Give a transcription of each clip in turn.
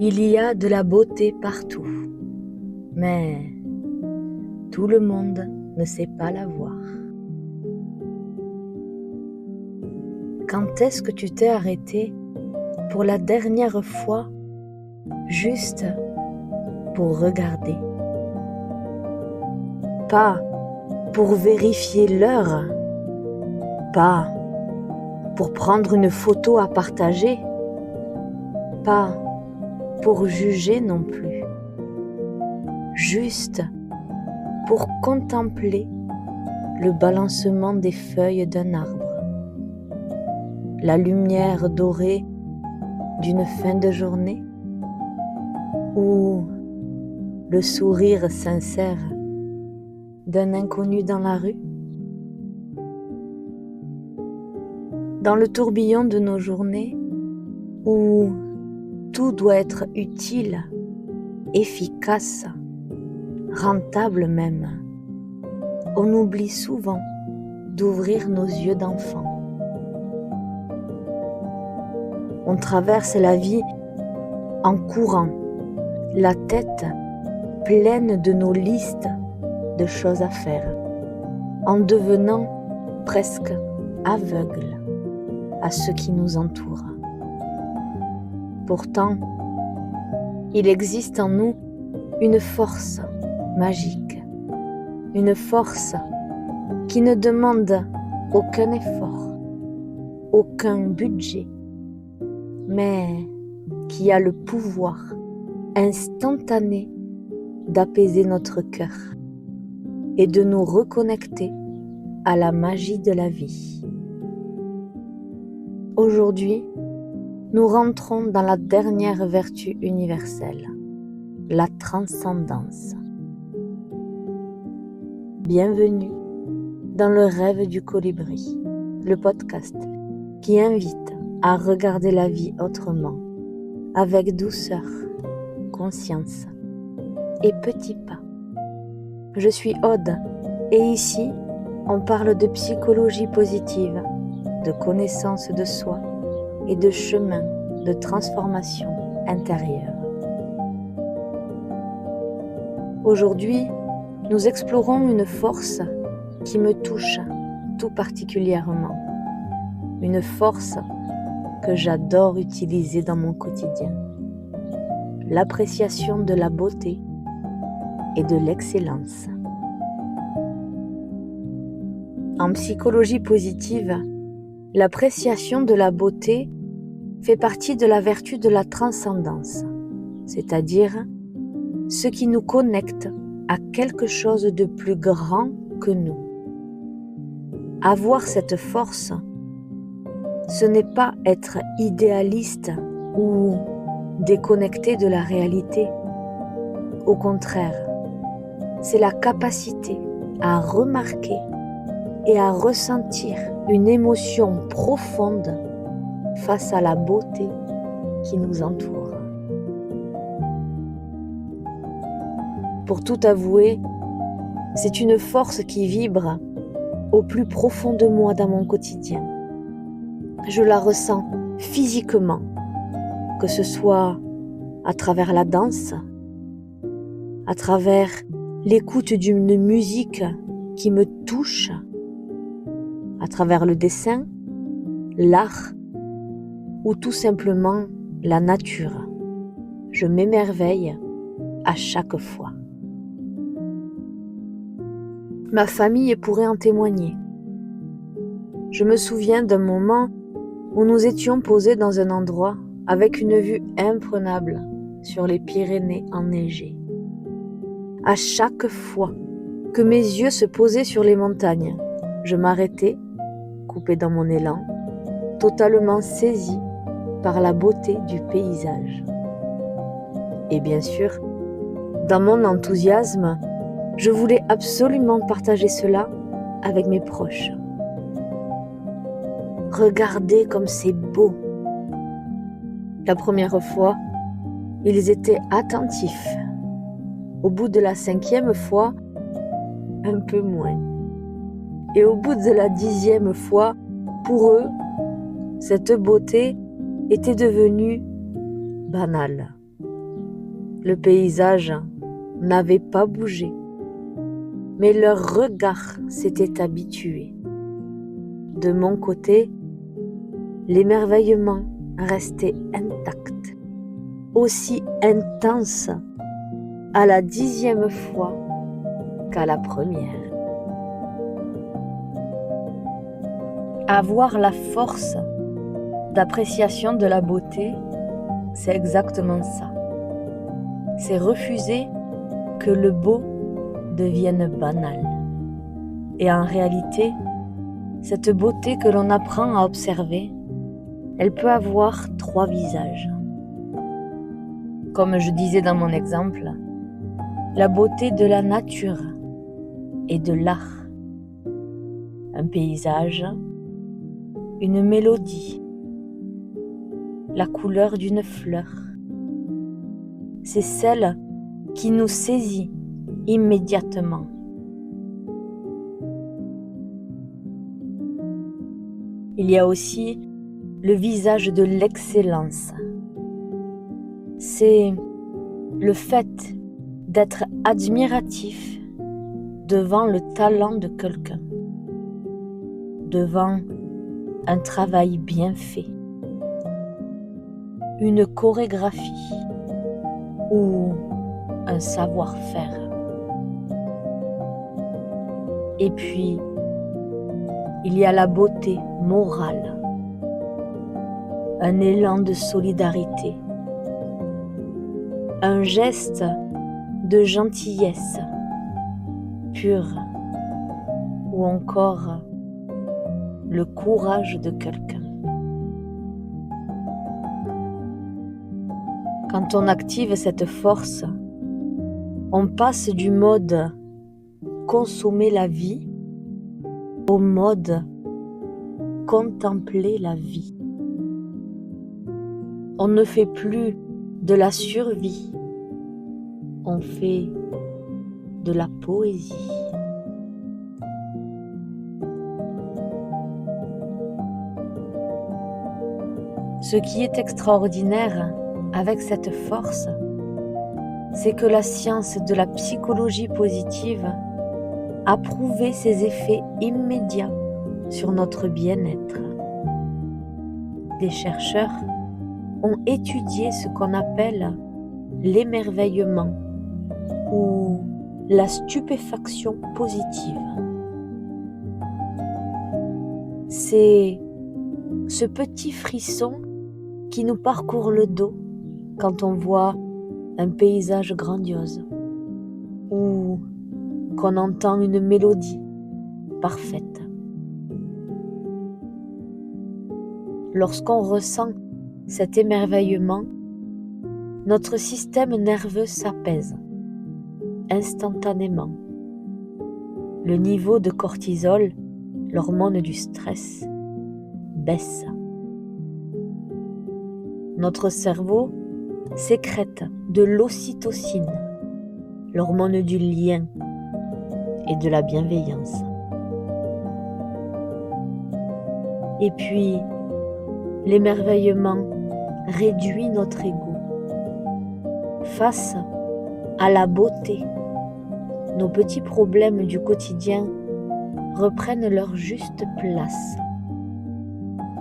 Il y a de la beauté partout, mais tout le monde ne sait pas la voir. Quand est-ce que tu t'es arrêté pour la dernière fois, juste pour regarder? Pas pour vérifier l'heure, pas pour prendre une photo à partager, pas pour juger non plus, juste pour contempler le balancement des feuilles d'un arbre, la lumière dorée d'une fin de journée ou le sourire sincère d'un inconnu dans la rue. Dans le tourbillon de nos journées où tout doit être utile, efficace, rentable même, on oublie souvent d'ouvrir nos yeux d'enfant. On traverse la vie en courant, la tête pleine de nos listes de choses à faire, en devenant presque aveugle à ce qui nous entoure. Pourtant, il existe en nous une force magique, une force qui ne demande aucun effort, aucun budget, mais qui a le pouvoir instantané d'apaiser notre cœur et de nous reconnecter à la magie de la vie. Aujourd'hui, nous rentrons dans la dernière vertu universelle, la transcendance. Bienvenue dans le rêve du colibri, le podcast qui invite à regarder la vie autrement, avec douceur, conscience et petits pas. Je suis Aude et ici, on parle de psychologie positive, de connaissance de soi et de chemin de transformation intérieure. Aujourd'hui, nous explorons une force qui me touche tout particulièrement, une force que j'adore utiliser dans mon quotidien, l'appréciation de la beauté et de l'excellence. En psychologie positive, l'appréciation de la beauté fait partie de la vertu de la transcendance, c'est-à-dire ce qui nous connecte à quelque chose de plus grand que nous. Avoir cette force, ce n'est pas être idéaliste ou déconnecté de la réalité. Au contraire, c'est la capacité à remarquer et à ressentir une émotion profonde face à la beauté qui nous entoure. Pour tout avouer, c'est une force qui vibre au plus profond de moi dans mon quotidien. Je la ressens physiquement, que ce soit à travers la danse, à travers l'écoute d'une musique qui me touche, à travers le dessin, l'art ou tout simplement la nature. Je m'émerveille à chaque fois. Ma famille pourrait en témoigner. Je me souviens d'un moment où nous étions posés dans un endroit avec une vue imprenable sur les Pyrénées enneigées. À chaque fois que mes yeux se posaient sur les montagnes, je m'arrêtais, coupé dans mon élan, totalement saisi par la beauté du paysage. Et bien sûr, dans mon enthousiasme, je voulais absolument partager cela avec mes proches. Regardez comme c'est beau. La première fois, ils étaient attentifs. Au bout de la 5e fois, un peu moins. Et au bout de la 10e fois, pour eux, cette beauté était devenue banale, Le paysage n'avait pas bougé, mais leur regard s'était habitué. De mon côté, l'émerveillement restait intact, aussi intense à la 10e fois qu'à la première. Avoir la force d'appréciation de la beauté, c'est exactement ça. C'est refuser que le beau devienne banal. Et en réalité, cette beauté que l'on apprend à observer, elle peut avoir 3 visages. Comme je disais dans mon exemple, la beauté de la nature et de l'art. Un paysage, une mélodie, la couleur d'une fleur. C'est celle qui nous saisit immédiatement. Il y a aussi le visage de l'excellence. C'est le fait d'être admiratif devant le talent de quelqu'un, devant un travail bien fait, une chorégraphie ou un savoir-faire. Et puis, il y a la beauté morale, un élan de solidarité, un geste de gentillesse pure ou encore le courage de quelqu'un. Quand on active cette force, on passe du mode consommer la vie au mode contempler la vie. On ne fait plus de la survie, on fait de la poésie. Ce qui est extraordinaire avec cette force, c'est que la science de la psychologie positive a prouvé ses effets immédiats sur notre bien-être. Des chercheurs ont étudié ce qu'on appelle l'émerveillement ou la stupéfaction positive. C'est ce petit frisson qui nous parcourt le dos quand on voit un paysage grandiose ou qu'on entend une mélodie parfaite. Lorsqu'on ressent cet émerveillement, notre système nerveux s'apaise instantanément. Le niveau de cortisol, l'hormone du stress, baisse. Notre cerveau sécrète de l'ocytocine, l'hormone du lien et de la bienveillance. Et puis, l'émerveillement réduit notre ego. Face à la beauté, nos petits problèmes du quotidien reprennent leur juste place.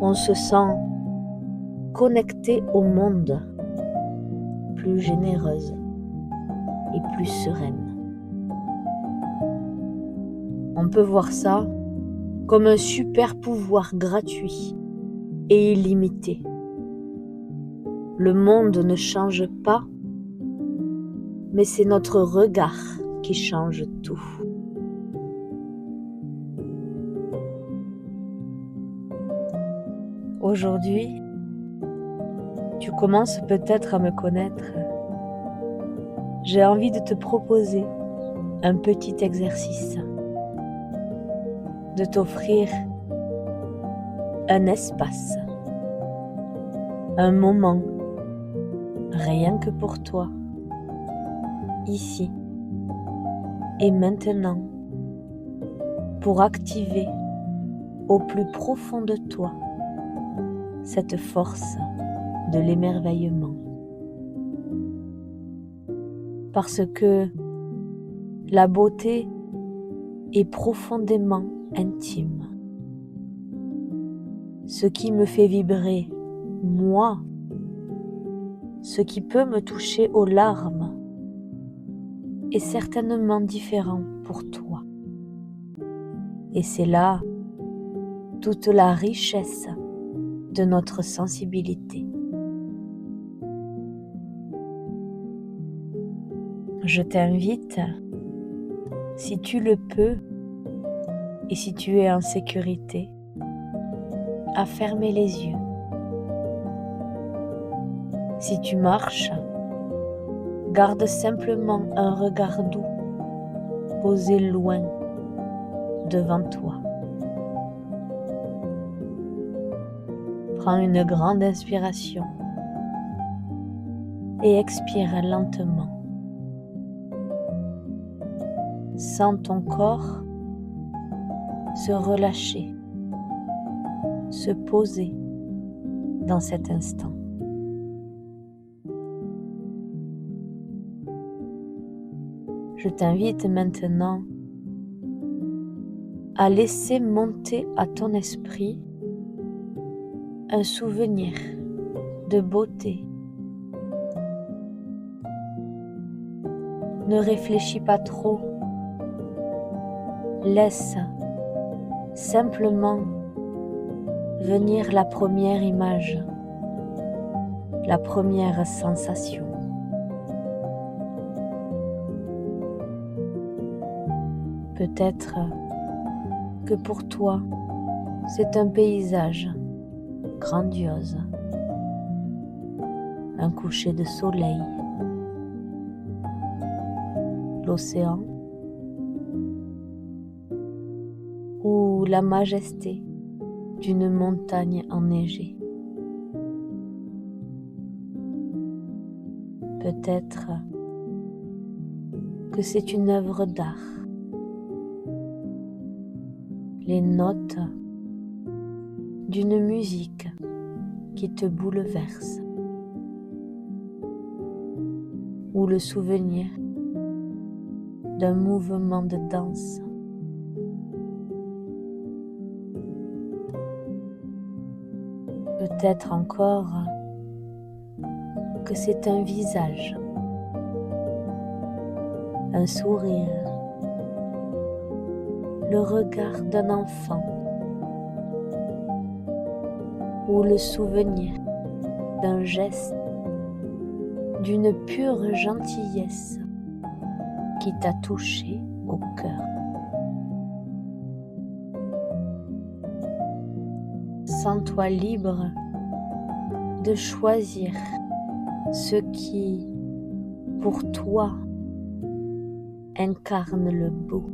On se sent connecté au monde, plus généreuse et plus sereine. On peut voir ça comme un super pouvoir gratuit et illimité. Le monde ne change pas, mais c'est notre regard qui change tout. Aujourd'hui, tu commences peut-être à me connaître. J'ai envie de te proposer un petit exercice, de t'offrir un espace, un moment, rien que pour toi, ici et maintenant, pour activer au plus profond de toi cette force de l'émerveillement. parce que la beauté est profondément intime. Ce qui me fait vibrer, moi, ce qui peut me toucher aux larmes, est certainement différent pour toi. Et c'est là toute la richesse de notre sensibilité. Je t'invite, si tu le peux et si tu es en sécurité, à fermer les yeux. Si tu marches, garde simplement un regard doux posé loin devant toi. Prends une grande inspiration et expire lentement. Sens ton corps se relâcher, se poser dans cet instant. Je t'invite maintenant à laisser monter à ton esprit un souvenir de beauté. Ne réfléchis pas trop. Laisse simplement venir la première image, la première sensation. Peut-être que pour toi, c'est un paysage grandiose, un coucher de soleil, l'océan ou la majesté d'une montagne enneigée. Peut-être que c'est une œuvre d'art. Les notes d'une musique qui te bouleverse, ou le souvenir d'un mouvement de danse. Peut-être encore que c'est un visage, un sourire, le regard d'un enfant ou le souvenir d'un geste, d'une pure gentillesse qui t'a touché au cœur. Sens-toi libre de choisir ce qui, pour toi, incarne le beau.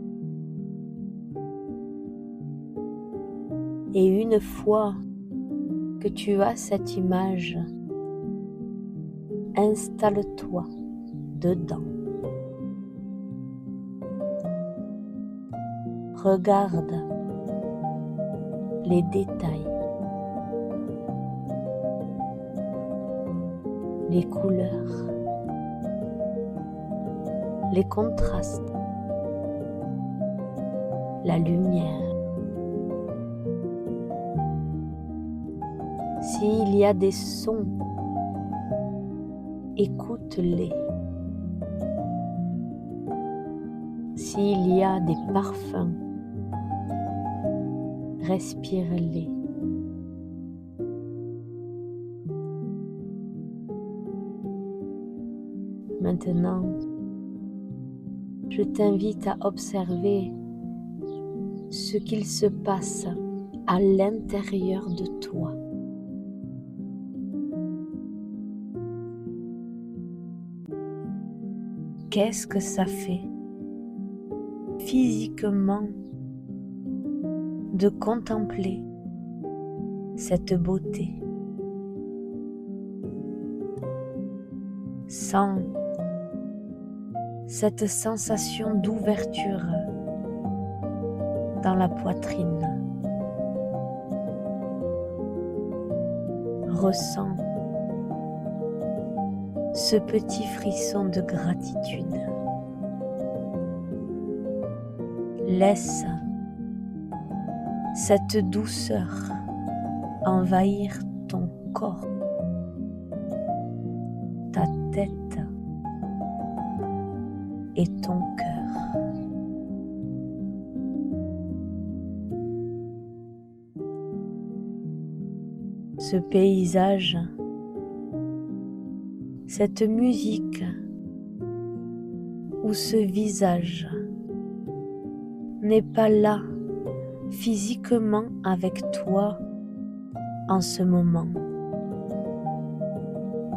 Et une fois que tu as cette image, installe-toi dedans. Regarde les détails, les couleurs, les contrastes, la lumière. S'il y a des sons, écoute-les. S'il y a des parfums, respire-les. Maintenant, je t'invite à observer ce qu'il se passe à l'intérieur de toi. Qu'est-ce que ça fait physiquement de contempler cette beauté? Sens cette sensation d'ouverture dans la poitrine. Ressens ce petit frisson de gratitude. Laisse cette douceur envahir ton corps, ta tête et ton cœur. Ce paysage, cette musique ou ce visage n'est pas là physiquement avec toi en ce moment.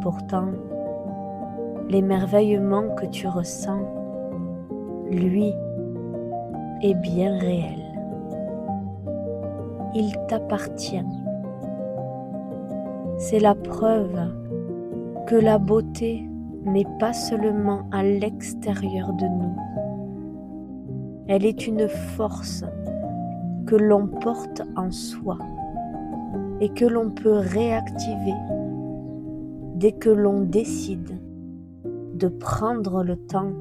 Pourtant, l'émerveillement que tu ressens, lui, est bien réel. Il t'appartient. C'est la preuve que la beauté n'est pas seulement à l'extérieur de nous. Elle est une force que l'on porte en soi et que l'on peut réactiver dès que l'on décide de prendre le temps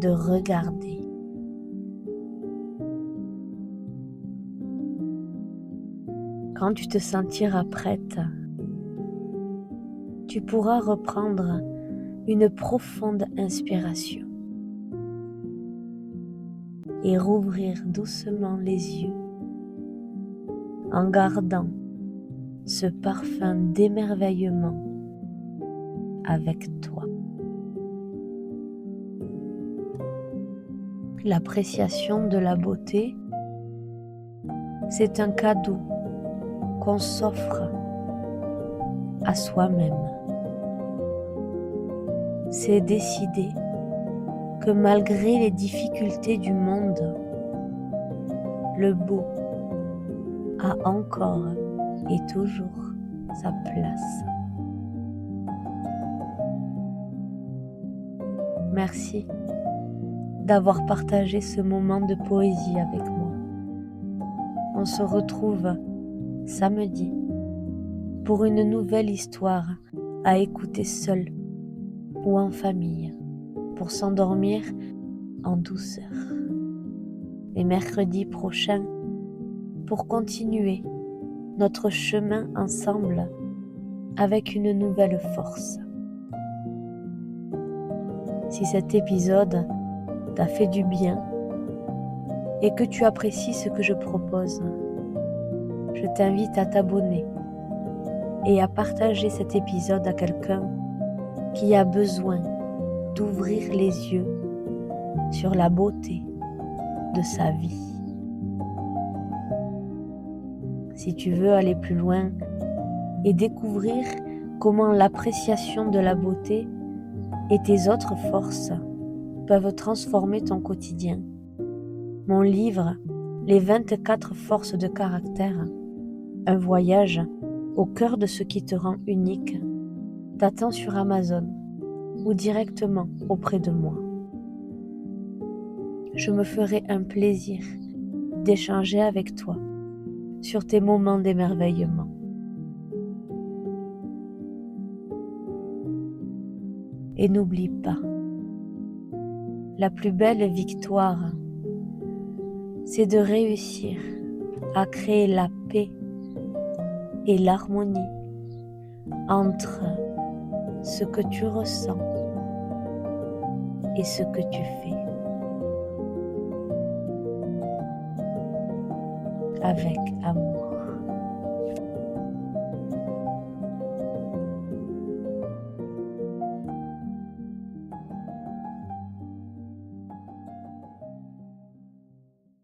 de regarder. Quand tu te sentiras prête, tu pourras reprendre une profonde inspiration et rouvrir doucement les yeux en gardant ce parfum d'émerveillement avec toi. L'appréciation de la beauté, c'est un cadeau qu'on s'offre à soi-même. C'est décider que malgré les difficultés du monde, le beau a encore et toujours sa place. Merci d'avoir partagé ce moment de poésie avec moi. On se retrouve samedi pour une nouvelle histoire à écouter seul ou en famille pour s'endormir en douceur. Et mercredi prochain pour continuer notre chemin ensemble avec une nouvelle force. Si cet épisode t'a fait du bien et que tu apprécies ce que je propose, je t'invite à t'abonner et à partager cet épisode à quelqu'un qui a besoin d'ouvrir les yeux sur la beauté de sa vie. Si tu veux aller plus loin et découvrir comment l'appréciation de la beauté et tes autres forces peuvent transformer ton quotidien, mon livre « Les 24 forces de caractère », un voyage au cœur de ce qui te rend unique, t'attend sur Amazon ou directement auprès de moi. Je me ferai un plaisir d'échanger avec toi sur tes moments d'émerveillement. Et n'oublie pas, la plus belle victoire, c'est de réussir à créer la paix et l'harmonie entre ce que tu ressens et ce que tu fais. Avec amour.